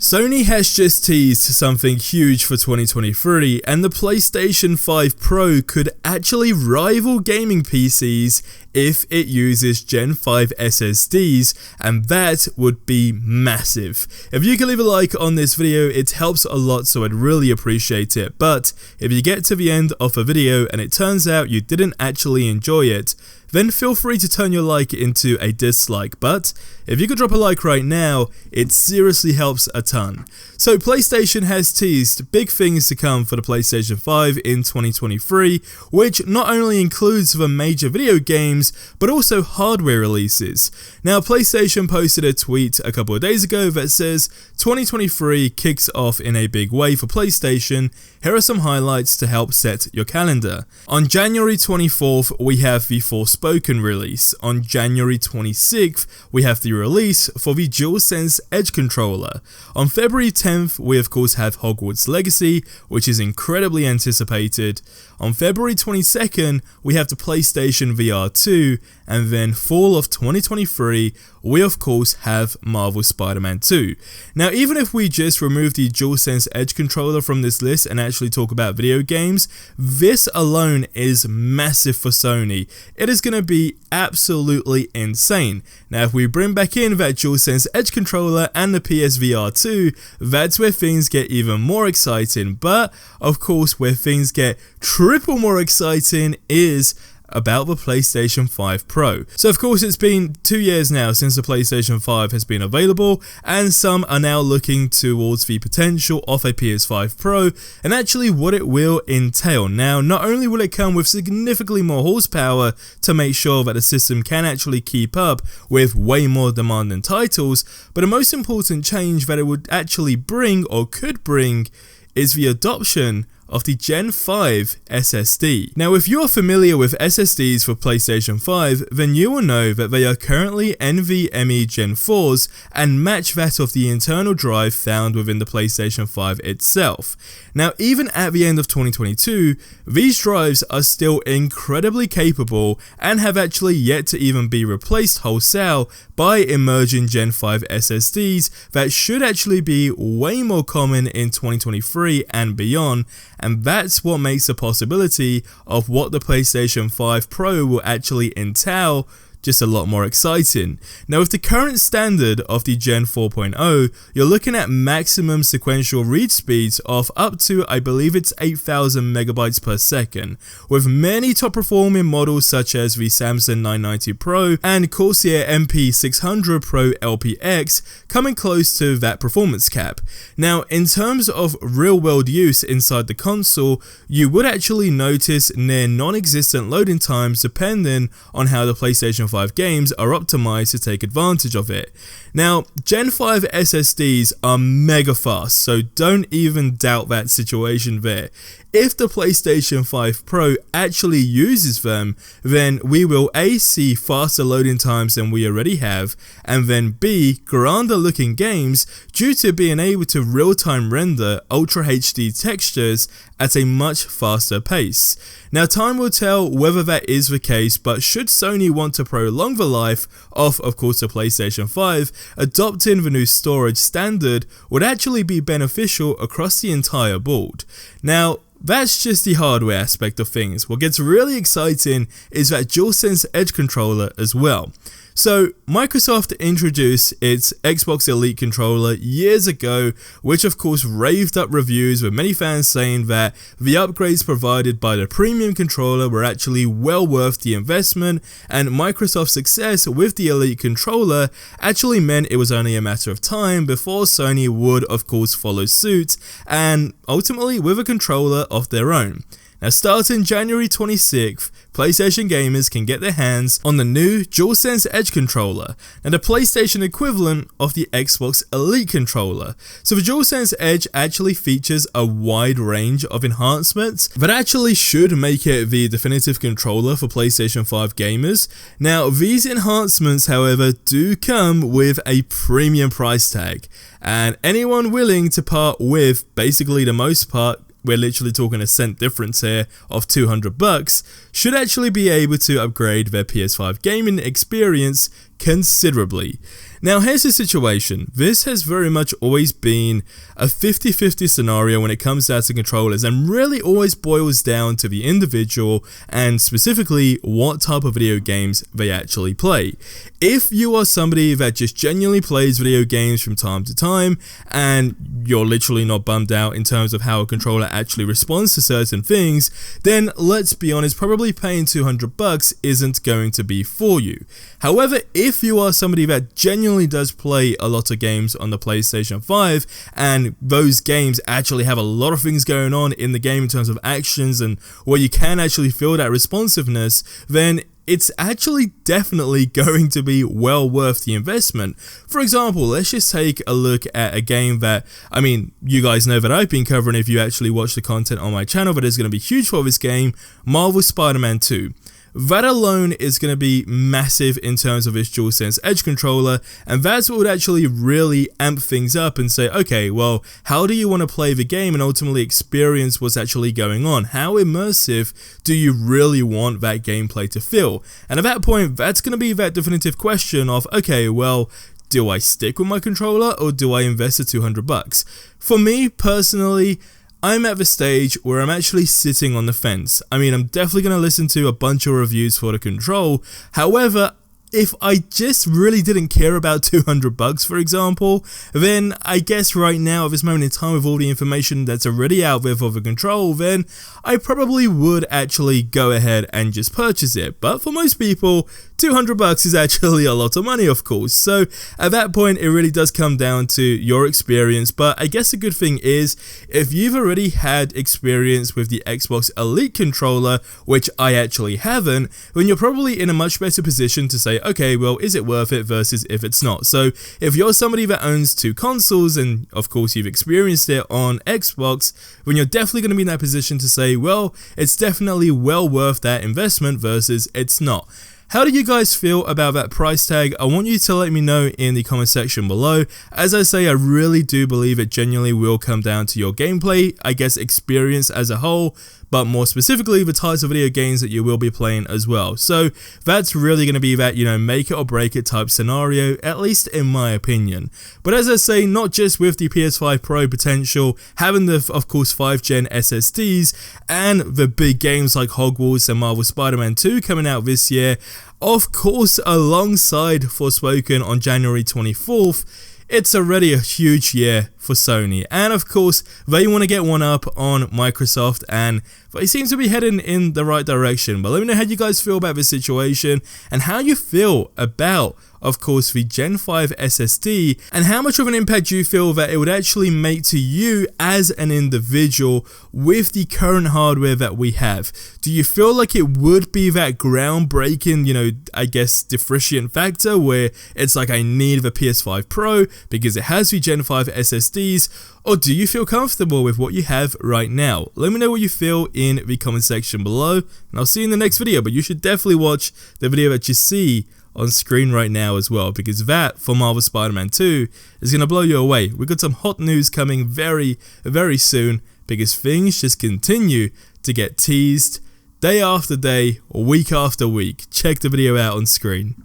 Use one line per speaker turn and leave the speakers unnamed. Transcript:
Sony has just teased something huge for 2023, and the PlayStation 5 Pro could actually rival gaming PCs if it uses Gen 5 SSDs, and that would be massive. If you can leave a like on this video, it helps a lot, so I'd really appreciate it. But if you get to the end of a video and it turns out you didn't actually enjoy it, then feel free to turn your like into a dislike. But if you could drop a like right now, it seriously helps a ton. So PlayStation has teased big things to come for the PlayStation 5 in 2023, which not only includes the major video games, but also hardware releases. Now, PlayStation posted a tweet a couple of days ago that says 2023 kicks off in a big way for PlayStation. Here are some highlights to help set your calendar. On January 24th, we have the Forspoken release. On January 26th, we have the release for the DualSense Edge controller. On February 10th, we of course have Hogwarts Legacy, which is incredibly anticipated. On February 22nd, we have the PlayStation VR 2, and then fall of 2023, we of course have Marvel Spider-Man 2. Now, even if we just remove the DualSense Edge controller from this list and actually talk about video games, this alone is massive for Sony. It is going to be absolutely insane. Now, if we bring back in that DualSense Edge controller and the PSVR 2, that's where things get even more exciting. But of course, where things get triple more exciting is about the PlayStation 5 Pro. So of course, it's been 2 years now since the PlayStation 5 has been available, and some are now looking towards the potential of a PS5 Pro and actually what it will entail. Now, not only will it come with significantly more horsepower to make sure that the system can actually keep up with way more demanding titles, but the most important change that it would actually bring, or could bring, is the adoption of the Gen 5 SSD. Now, if you are familiar with SSDs for PlayStation 5, then you will know that they are currently NVMe Gen 4s and match that of the internal drive found within the PlayStation 5 itself. Now, even at the end of 2022, these drives are still incredibly capable and have actually yet to even be replaced wholesale by emerging Gen 5 SSDs that should actually be way more common in 2023 and beyond. And that's what makes the possibility of what the PlayStation 5 Pro will actually entail just a lot more exciting. Now, with the current standard of the Gen 4.0, you're looking at maximum sequential read speeds of up to, I believe it's 8,000 megabytes per second, with many top performing models such as the Samsung 990 Pro and Corsair MP600 Pro LPX coming close to that performance cap. Now, in terms of real world use inside the console, you would actually notice near non-existent loading times depending on how the PlayStation 5 games are optimized to take advantage of it. Now, Gen 5 SSDs are mega fast, so don't even doubt that situation there. If the PlayStation 5 Pro actually uses them, then we will A, see faster loading times than we already have, and then B, grander looking games due to being able to real-time render Ultra HD textures at a much faster pace. Now, time will tell whether that is the case, but should Sony want to prolong the life of course, the PlayStation 5, adopting the new storage standard would actually be beneficial across the entire board. Now, that's just the hardware aspect of things. What gets really exciting is that DualSense Edge controller as well. So, Microsoft introduced its Xbox Elite controller years ago, which of course raved up reviews with many fans saying that the upgrades provided by the premium controller were actually well worth the investment, and Microsoft's success with the Elite controller actually meant it was only a matter of time before Sony would of course follow suit, and ultimately with a controller of their own. Now, starting January 26th, PlayStation gamers can get their hands on the new DualSense Edge controller, and the PlayStation equivalent of the Xbox Elite controller. So the DualSense Edge actually features a wide range of enhancements that actually should make it the definitive controller for PlayStation 5 gamers. Now, these enhancements, however, do come with a premium price tag, and anyone willing to part with basically the most part, we're literally talking a cent difference here of $200, should actually be able to upgrade their PS5 gaming experience considerably. Now here's the situation, this has very much always been a 50-50 scenario when it comes down to controllers, and really always boils down to the individual and specifically what type of video games they actually play. If you are somebody that just genuinely plays video games from time to time and you're literally not bummed out in terms of how a controller actually responds to certain things, then let's be honest, probably paying $200 isn't going to be for you. However, if you are somebody that genuinely does play a lot of games on the PlayStation 5 and those games actually have a lot of things going on in the game in terms of actions and where you can actually feel that responsiveness, then it's actually definitely going to be well worth the investment. For example, let's just take a look at a game that, I mean, you guys know that I've been covering if you actually watch the content on my channel, that is going to be huge for this game, Marvel Spider-Man 2. That alone is going to be massive in terms of its DualSense Edge controller, and that's what would actually really amp things up and say, okay, well, how do you want to play the game and ultimately experience what's actually going on? How immersive do you really want that gameplay to feel? And at that point, that's going to be that definitive question of, okay, well, do I stick with my controller or do I invest the $200? For me, personally, I'm at the stage where I'm actually sitting on the fence. I mean, I'm definitely going to listen to a bunch of reviews for the control. However, if I just really didn't care about $200, for example, then I guess right now at this moment in time with all the information that's already out there for the control, then I probably would actually go ahead and just purchase it. But for most people, $200 is actually a lot of money, of course. So at that point, it really does come down to your experience. But I guess the good thing is, if you've already had experience with the Xbox Elite controller, which I actually haven't, then you're probably in a much better position to say, okay, well, is it worth it versus if it's not? So if you're somebody that owns two consoles and of course you've experienced it on Xbox, then you're definitely going to be in that position to say, well, it's definitely well worth that investment versus it's not. How do you guys feel about that price tag? I want you to let me know in the comment section below. As I say, I really do believe it genuinely will come down to your gameplay, I guess experience as a whole, but more specifically the types of video games that you will be playing as well. So that's really going to be that, you know, make it or break it type scenario, at least in my opinion. But as I say, not just with the PS5 Pro potential, having the, of course, 5th gen SSDs, and the big games like Hogwarts and Marvel Spider-Man 2 coming out this year, of course, alongside Forspoken on January 24th, it's already a huge year for Sony, and of course they want to get one up on Microsoft, and they seem to be heading in the right direction. But let me know how you guys feel about this situation and how you feel about, of course, the Gen 5 SSD, and how much of an impact you feel that it would actually make to you as an individual with the current hardware that we have. Do you feel like it would be that groundbreaking, you know, I guess differentiating factor where it's like, I need the PS5 Pro because it has the Gen 5 SSDs, or do you feel comfortable with what you have right now? Let me know what you feel in the comment section below, and I'll see you in the next video. But you should definitely watch the video that you see on screen right now as well, because that for Marvel Spider-Man 2 is going to blow you away. We've got some hot news coming very, very soon, because things just continue to get teased day after day, week after week. Check the video out on screen.